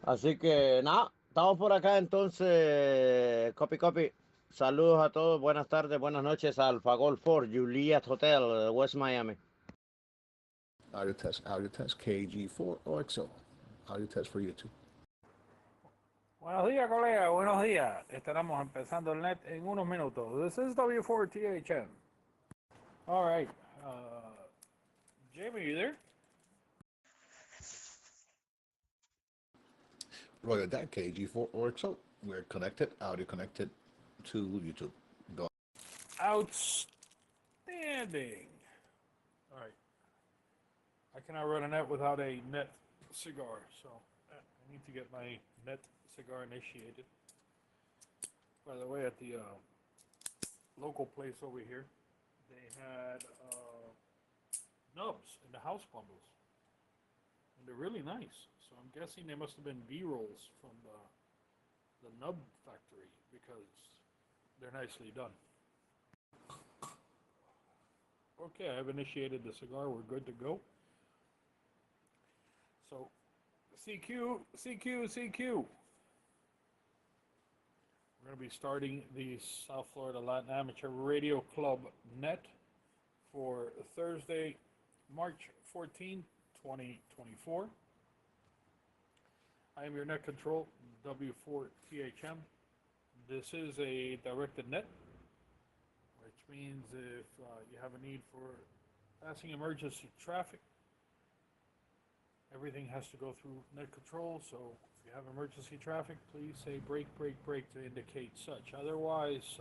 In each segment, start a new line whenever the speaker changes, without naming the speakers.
Así que nada, estamos por acá entonces, copy. Saludos a todos, buenas tardes, buenas noches, Alfa Golf 4, Juliet Hotel, West Miami.
Audio test KG4 OXO. Audio test for YouTube.
Buenos días, colega. Buenos días. Estaremos empezando el net en unos minutos. This is W4THM. All right. Jamie, you there?
Royal Dad KG4 OXO. We're connected, audio connected to YouTube. Go.
Outstanding. All right. I cannot run a net without a net cigar, so I need to get my net cigar initiated. By the way, at the local place over here, they had nubs in the house bundles, and they're really nice. So I'm guessing they must have been B-rolls from the nub factory because they're nicely done. Okay, I've initiated the cigar. We're good to go. So, CQ. We're going to be starting the South Florida Latin Amateur Radio Club net for Thursday, March 14, 2024. I am your net control, W4THM. This is a directed net, which means if you have a need for passing emergency traffic, everything has to go through net control. So if you have emergency traffic, please say brake to indicate such. Otherwise,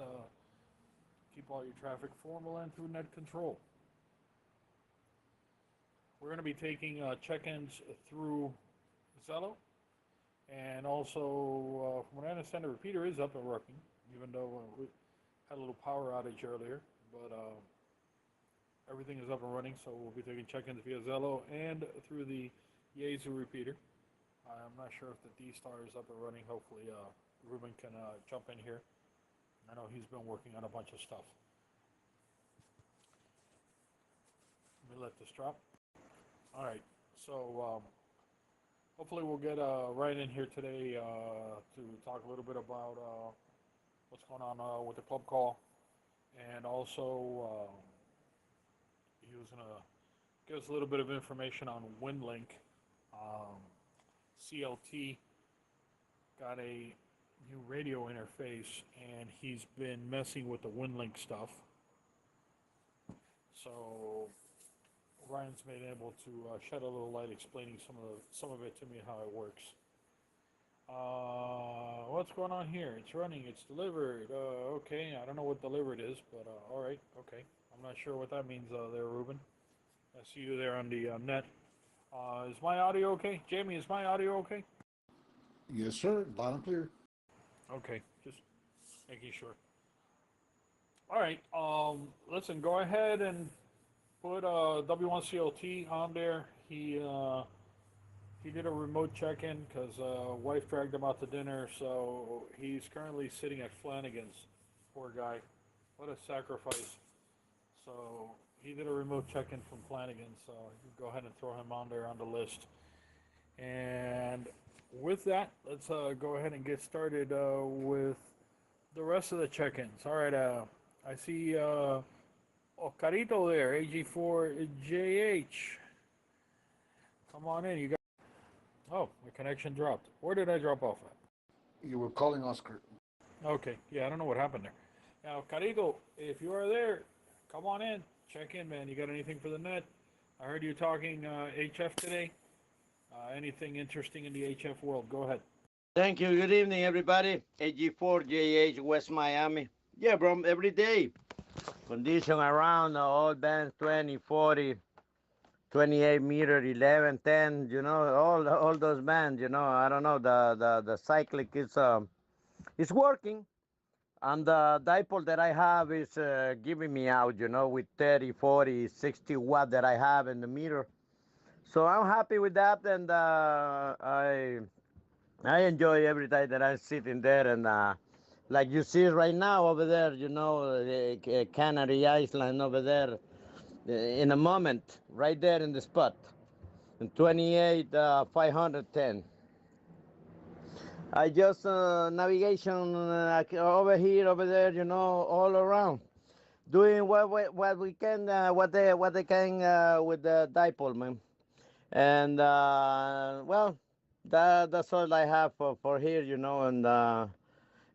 keep all your traffic formal and through net control. We're going to be taking check-ins through Zello. And also, from what I understand, the repeater is up and working, even though we had a little power outage earlier. But everything is up and running, so we'll be taking check-ins via Zello and through the Yaesu repeater. I'm not sure if the D-Star is up and running. Hopefully, Ruben can jump in here. I know he's been working on a bunch of stuff. Let me let this drop. All right, so hopefully we'll get Ryan in here today to talk a little bit about what's going on with the club call. And also, he was going to give us a little bit of information on WinLink. CLT got a new radio interface, and he's been messing with the WinLink stuff. So Ryan's been able to shed a little light explaining some of it to me, how it works. What's going on here? It's running. It's delivered. Okay, I don't know what delivered is, but all right. Okay, I'm not sure what that means there, Ruben. I see you there on the net. Is my audio okay? Jamie, is my audio okay?
Yes, sir. Loud and clear.
Okay, just making sure. All right. Listen, go ahead and put W1CLT on there. He did a remote check-in because wife dragged him out to dinner, so he's currently sitting at Flanagan's. Poor guy. What a sacrifice. So he did a remote check-in from Flanagan, so you can go ahead and throw him on there on the list. And with that, let's go ahead and get started with the rest of the check-ins. All right, I see Oscarito there, AG4JH. Come on in, you got. Oh, my connection dropped. Where did I drop off at?
You were calling Oscar.
Okay, yeah, I don't know what happened there. Now, Carito, if you are there, come on in. Check in, man. You got anything for the net? I heard you talking HF today. Anything interesting in the HF world? Go ahead.
Thank you. Good evening, everybody. AG4JH, West Miami. Yeah, bro, every day. Condition around all bands 20, 40, 28 meter, 11, 10. You know, all those bands. You know, I don't know. The cyclic is working, and the dipole that I have is giving me out. You know, with 30, 40, 60 watt that I have in the meter. So I'm happy with that, and I enjoy every time that I'm sitting there, and like you see right now over there, you know, Canary Island over there, in a moment, right there in the spot, in 28 510. I just navigation over here, over there, all around, doing what we can, what they can with the dipole, man. And well, that's all I have for here, and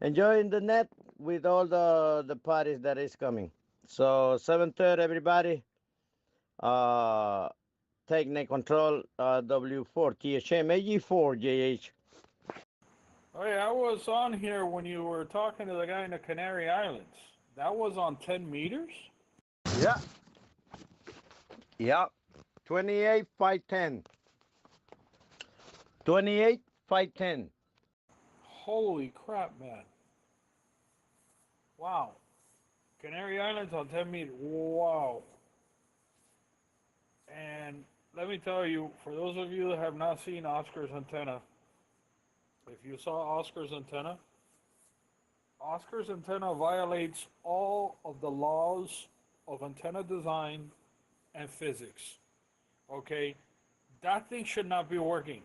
enjoying the net with all the parties that is coming. So 7:30, everybody. Uh, Take net control. W4 THM AG4 JH.
Oh yeah, I was on here when you were talking to the guy in the Canary Islands. That was on 10 meters?
Yeah, yeah. 28 510. 28 510.
Holy crap, man. Wow. Canary Islands on 10 meters. Wow. And let me tell you, for those of you that have not seen Oscar's antenna, if you saw Oscar's antenna violates all of the laws of antenna design and physics. Okay? That thing should not be working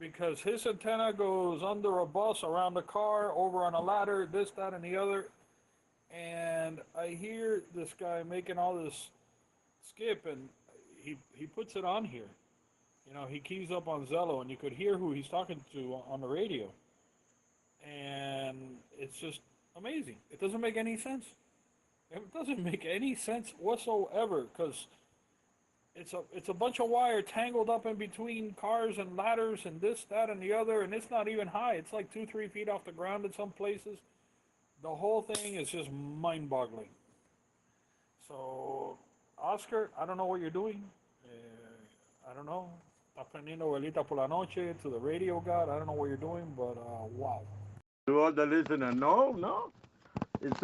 because his antenna goes under a bus, around the car, over on a ladder, this, that, and the other. And I hear this guy making all this skip, and he puts it on here. He keys up on Zello, and you could hear who he's talking to on the radio. And it's just amazing. It doesn't make any sense. It doesn't make any sense whatsoever because it's a bunch of wire tangled up in between cars and ladders and this, that, and the other, and it's not even high. It's like 2, 3 feet off the ground in some places. The whole thing is just mind-boggling. So, Oscar, I don't know what you're doing. I don't know. Estás prendiendo velita por la noche to the radio god. I don't know what you're doing, but wow.
To all the listeners, no. It's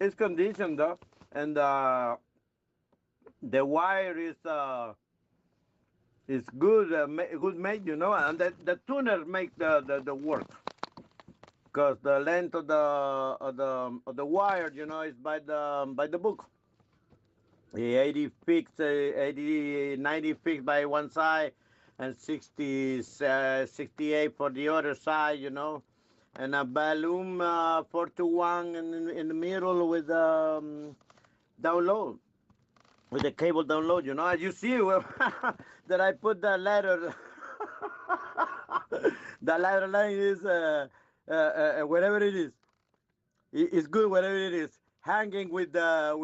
it's conditioned though, and the wire is good, good made, and the tuner make the work. Because the length of the wire, is by the book. The 80 fixed, 80, 90 fixed by one side, and 60, 68 for the other side, and a balloon 4 to 1 in the middle with download, with the cable download, as you see that I put the ladder. The ladder line is whatever it is. It's good whatever it is. Hanging with the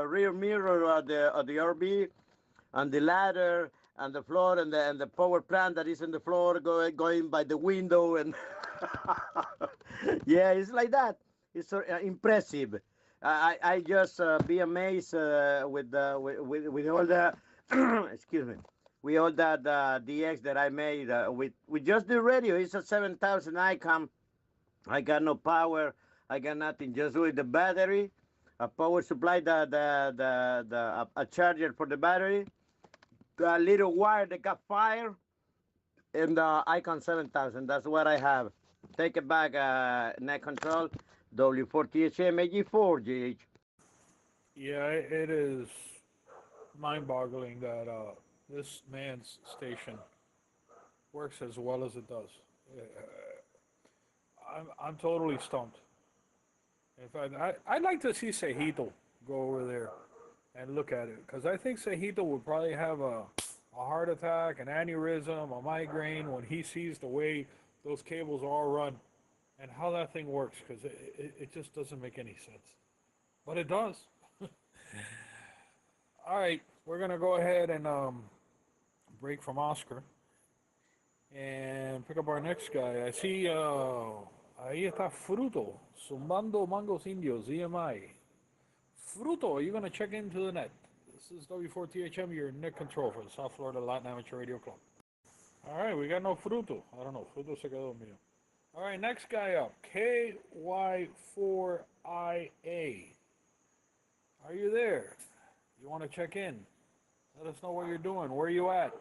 rear mirror of the RV, and the ladder, and the floor, and the power plant that is in the floor going by the window, and yeah, it's like that. It's impressive. I just be amazed with all the excuse me, with all that DX that I made with just the radio. It's a 7000 ICOM. I got no power. I got nothing. Just with the battery, a power supply, a charger for the battery, a little wire that got fire, and the Icon 7000. That's what I have. Take it back, net control, W4THM AG4GH.
Yeah, it is mind-boggling that this man's station works as well as it does. I'm totally stumped. In fact, I'd like to see Cejito go over there and look at it because I think Cejito would probably have a heart attack, an aneurysm, a migraine when he sees the way those cables are all run and how that thing works because it just doesn't make any sense. But it does. All right, we're going to go ahead and break from Oscar and pick up our next guy. I see ahí está Fruto, zumbando mangos indios, EMI. Fruto, are you going to check into the net? This is W4THM, your net control for the South Florida Latin Amateur Radio Club. All right, we got no Fruto. I don't know. Fruto se quedó mío. All right, next guy up, KY4IA. Are you there? You want to check in? Let us know what you're doing. Where are you at?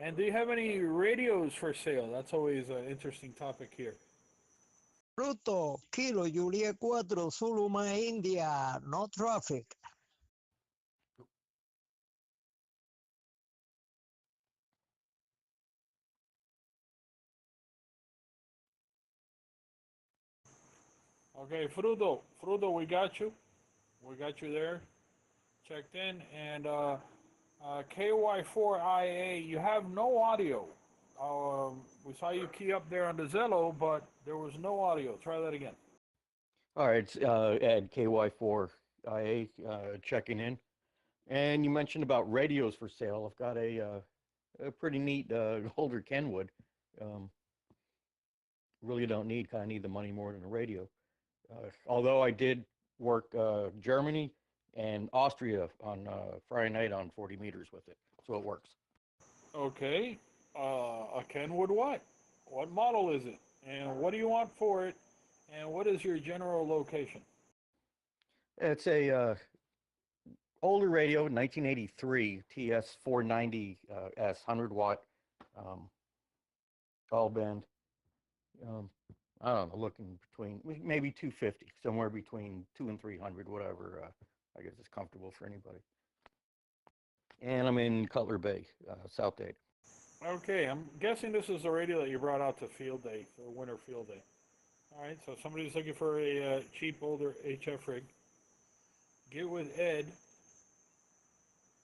And do you have any radios for sale? That's always an interesting topic here.
Fruto, Kilo, Juliet 4, Zulu, India, no traffic.
Okay, Fruto, we got you. We got you there, checked in, and KY4IA, you have no audio. We saw you key up there on the Zello, but there was no audio. Try that again.
All right, it's Ed, KY4IA, checking in. And you mentioned about radios for sale. I've got a pretty neat older Kenwood. Um, really don't need, kind of need the money more than a radio. Although I did work Germany and Austria on Friday night on 40 meters with it, so it works.
Okay, a Kenwood what? What model is it? And what do you want for it? And what is your general location?
It's a older radio, 1983 TS 490 S 100 watt, all band. I don't know, looking between maybe 250, somewhere between 2 and 300, whatever. I guess it's comfortable for anybody. And I'm in Cutler Bay, South Dade.
Okay, I'm guessing this is the radio that you brought out to field day, for winter field day. All right, so somebody's looking for a cheap older HF rig. Get with Ed,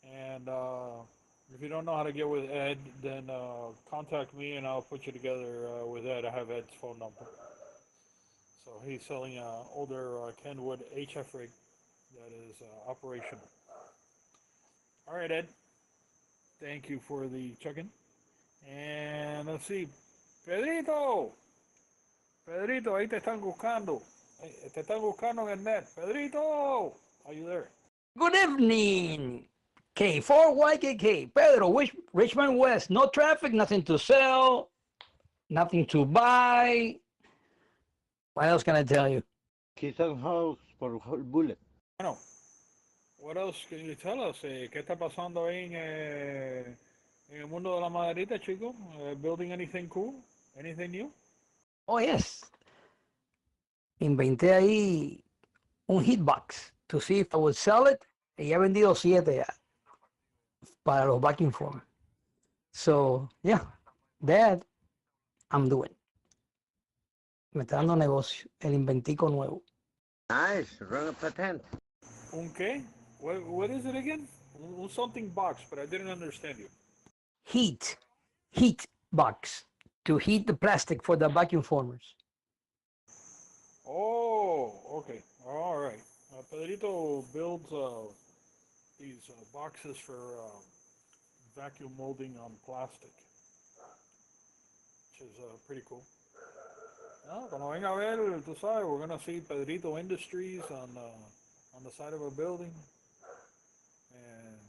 and if you don't know how to get with Ed, then contact me and I'll put you together with Ed. I have Ed's phone number. So he's selling an older Kenwood HF rig that is operational. All right, Ed. Thank you for the check-in. And let's see. Pedrito, ahí te están buscando. Te están buscando en el net. Pedrito, are you there?
Good evening, K4YKK. Pedro, Richmond West. No traffic, nothing to sell, nothing to buy. What else can I tell you?
Keystone House por Bullet.
Bueno, what else can you tell us? ¿Qué está pasando ahí en el mundo de la maderita, chico? Building anything cool? Anything new?
Oh, yes. Inventé ahí un hitbox to see if I would sell it. Y ya he vendido 7 ya para los vacuum form. So, yeah, that I'm doing. Me está dando negocio. El inventico nuevo.
Nice, run a patent.
Un qué? What is it again? Un something box, but I didn't understand you.
Heat box to heat the plastic for the vacuum formers.
Oh, okay. All right. Pedrito builds these boxes for vacuum molding on plastic, which is pretty cool. Cuando venga a ver, tú sabes, we're gonna see Pedrito Industries on the side of a building, and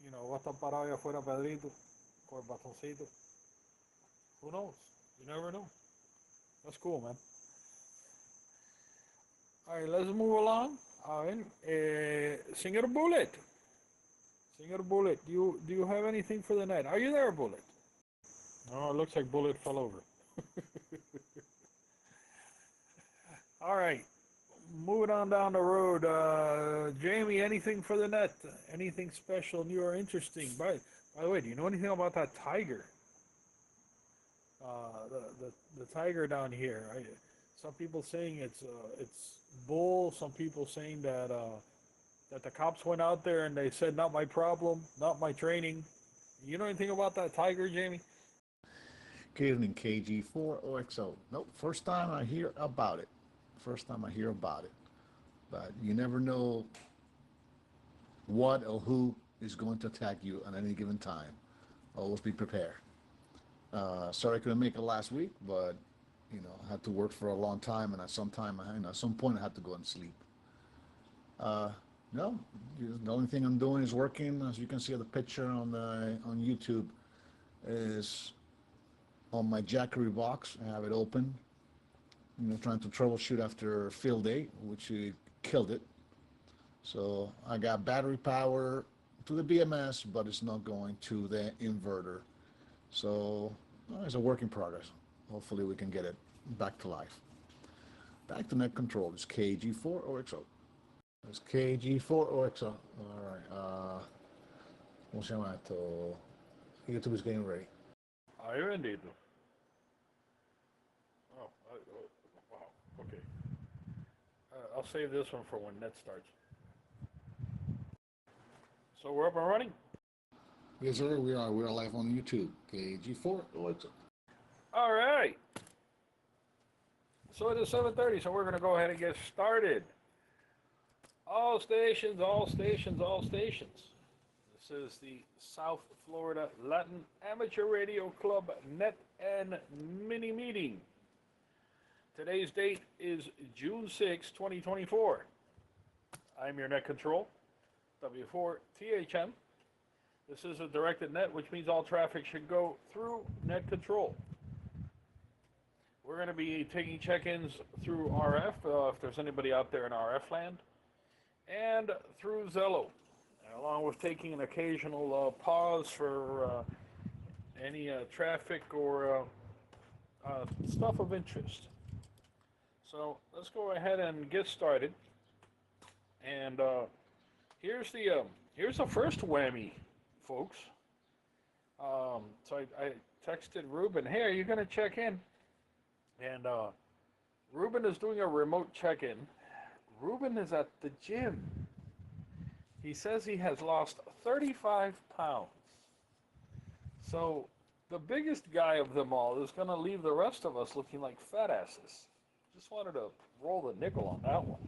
you know, va a estar parado allá afuera Pedrito con el bastoncito. Who knows? You never know. That's cool, man. All right, let's move along. A ver, Señor Bullet. Señor Bullet, do you have anything for the night? Are you there, Bullet? Oh, it looks like Bullet fell over. All right, moving on down the road. Jamie, anything for the net? Anything special, new or interesting? By the way, do you know anything about that tiger? The tiger down here. Some people saying it's bull. Some people saying that that the cops went out there and they said, "Not my problem, not my training." You know anything about that tiger, Jamie?
Good evening, KG4OXO. Nope, first time I hear about it. But you never know what or who is going to attack you at any given time. Always be prepared. Sorry I couldn't make it last week, but you know, I had to work for a long time, and at some point I had to go and sleep. No, the only thing I'm doing is working. As you can see the picture on YouTube is on my Jackery box. I have it open. You know, trying to troubleshoot after field day, which killed it. So I got battery power to the BMS, but it's not going to the inverter. So it's a work in progress. Hopefully we can get it back to life. Back to net control. It's KG4OXO. It's KG4OXO. All right. ¿Cómo se llama esto? YouTube is getting ready.
Ay, bendito. Oh, wow. Okay. I'll save this one for when net starts. So we're up and running.
Yes, sir. We are. We are live on YouTube. KG4. Alexa.
All right. So it is 7:30. So we're going to go ahead and get started. All stations, all stations, all stations. This is the South Florida Latin Amateur Radio Club Net and Mini Meeting. Today's date is June 6, 2024. I'm your net control, W4THM. This is a directed net, which means all traffic should go through net control. We're going to be taking check-ins through RF, if there's anybody out there in RF land, and through Zello, along with taking an occasional pause for any traffic or stuff of interest. So let's go ahead and get started. And here's the first whammy, folks. So I texted Ruben, hey, are you going to check in? And Ruben is doing a remote check-in. Ruben is at the gym. He says he has lost 35 pounds. So the biggest guy of them all is going to leave the rest of us looking like fat asses. Just wanted to roll the nickel on that one.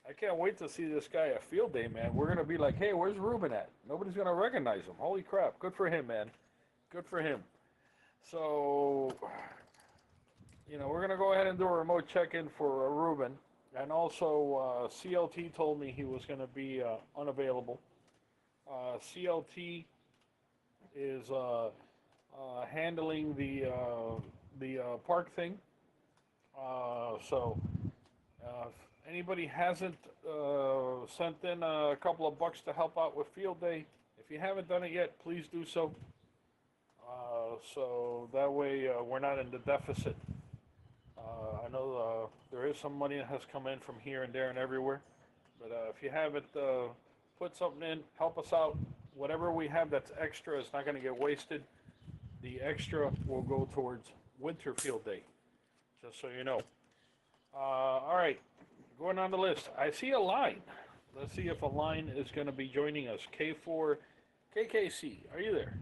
I can't wait to see this guy at field day, man. We're going to be like, hey, where's Ruben at? Nobody's going to recognize him. Holy crap. Good for him, man. Good for him. So, we're going to go ahead and do a remote check-in for Ruben. And also, CLT told me he was going to be unavailable. CLT is handling the park thing. So, if anybody hasn't sent in a couple of bucks to help out with field day, if you haven't done it yet, please do so. So that way we're not in the deficit. I know there is some money that has come in from here and there and everywhere. But if you haven't put something in, help us out. Whatever we have that's extra is not going to get wasted. The extra will go towards winter field day, just so you know. All right, going on the list. I see a line. Let's see if a line is going to be joining us. K4 KKC, are you there?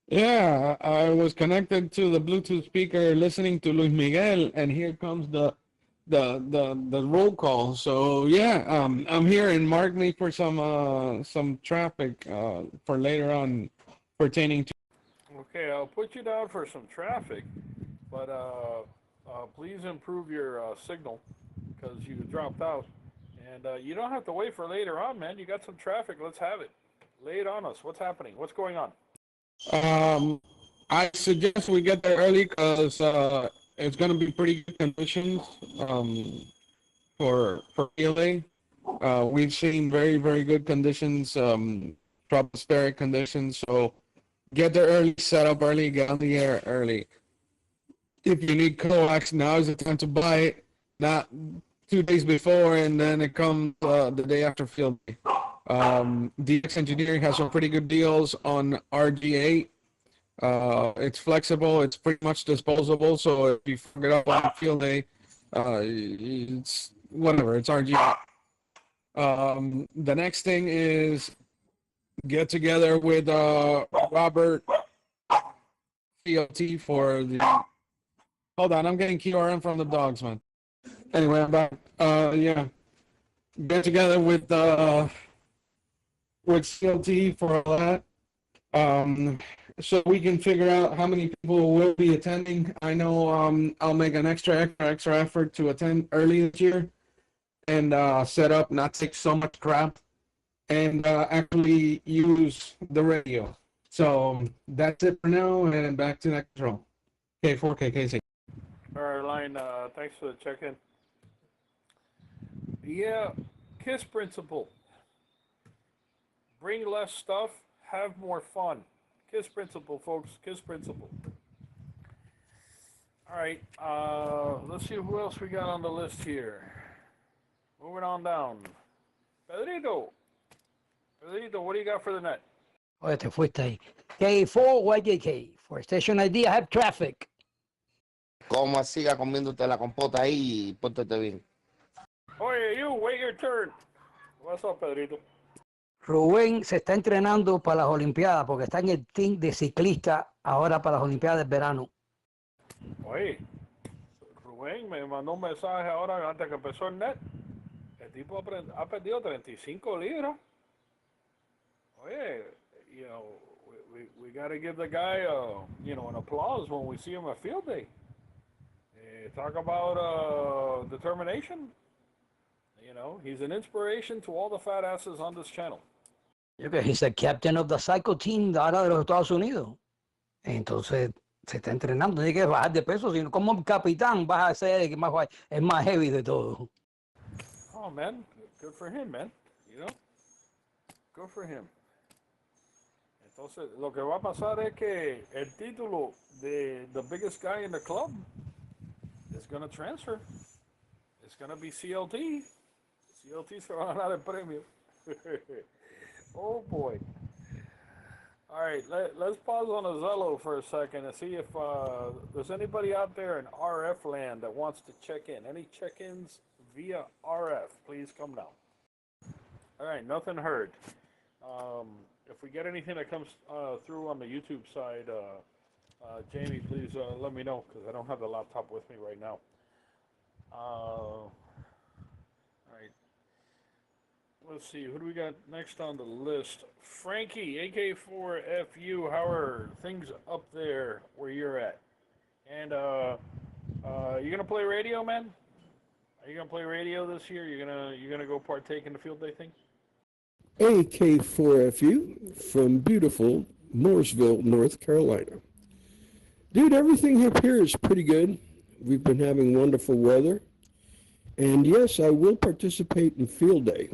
Yeah, I was connected to the Bluetooth speaker listening to Luis Miguel, and here comes the roll call. So yeah, I'm here, and mark me for some traffic for later on pertaining to.
Okay, I'll put you down for some traffic, but please improve your signal because you dropped out, and you don't have to wait for later on, man. You got some traffic. Let's have it. Lay it on us. What's happening? What's going on?
I suggest we get there early because it's going to be pretty good conditions for PLA. We've seen very, very good conditions, tropospheric conditions. So get there early, set up early, get on the air early. If you need coax, now is the time to buy it, not 2 days before, and then it comes the day after field day. DX Engineering has some pretty good deals on RG8. It's flexible, it's pretty much disposable, so if you forget up on field day, it's whatever, it's RG8. The next thing is get together with Robert CLT for the. Hold on, I'm getting QRM from the dogs, man. Anyway, I'm back. Yeah, get together with CLT for all that, so we can figure out how many people will be attending. I know I'll make an extra effort to attend early this year and set up, not take so much crap, and actually use the radio. So that's it for now, and back to that control. K4 KKC.
All right, Line, thanks for the check-in. Yeah, KISS principle. Bring less stuff, have more fun. KISS principle, folks, KISS principle. All right, let's see who else we got on the list here. Moving on down. Pedrito, what do you got for the net?
Oye, te fuiste ahí. K4 YJK. For station ID, I have traffic.
Coma, siga comiéndote la compota ahí y póntete bien.
Oye, you, wait your turn. What's up, Pedrito?
Rubén se está entrenando para las Olimpiadas porque está en el team de ciclista ahora para las Olimpiadas del verano.
Oye, Rubén me mandó un mensaje ahora antes que empezó el net. El tipo ha perdido 35 libras. Oye, you know, we got to give the guy, you know, an applause when we see him at field day. Talk about determination. You know, he's an inspiration to all the fat asses on this channel.
Yo que he's the captain of the cycle team ahora de los Estados Unidos. Entonces se está entrenando, tiene que bajar de peso, sino como capitán vas a ser el más heavy de todo.
Oh man, good for him, man. You know, good for him. Entonces, lo que va a pasar es que el título de the biggest guy in the club is going to transfer. It's going to be CLT. CLT se va a ganar el premio. Oh boy. All right, let's pause on Azello for a second and see if there's anybody out there in RF land that wants to check in. Any check-ins via RF, please come down. All right, nothing heard. If we get anything that comes through on the YouTube side, Jamie, please let me know because I don't have the laptop with me right now. All right. Let's see, who do we got next on the list? Frankie, AK4FU, how are things up there where you're at? And you gonna play radio, man? Are you gonna play radio this year? You're gonna go partake in the field day thing?
AK4FU from beautiful Mooresville, North Carolina. Dude, everything up here is pretty good. We've been having wonderful weather. And yes, I will participate in field day.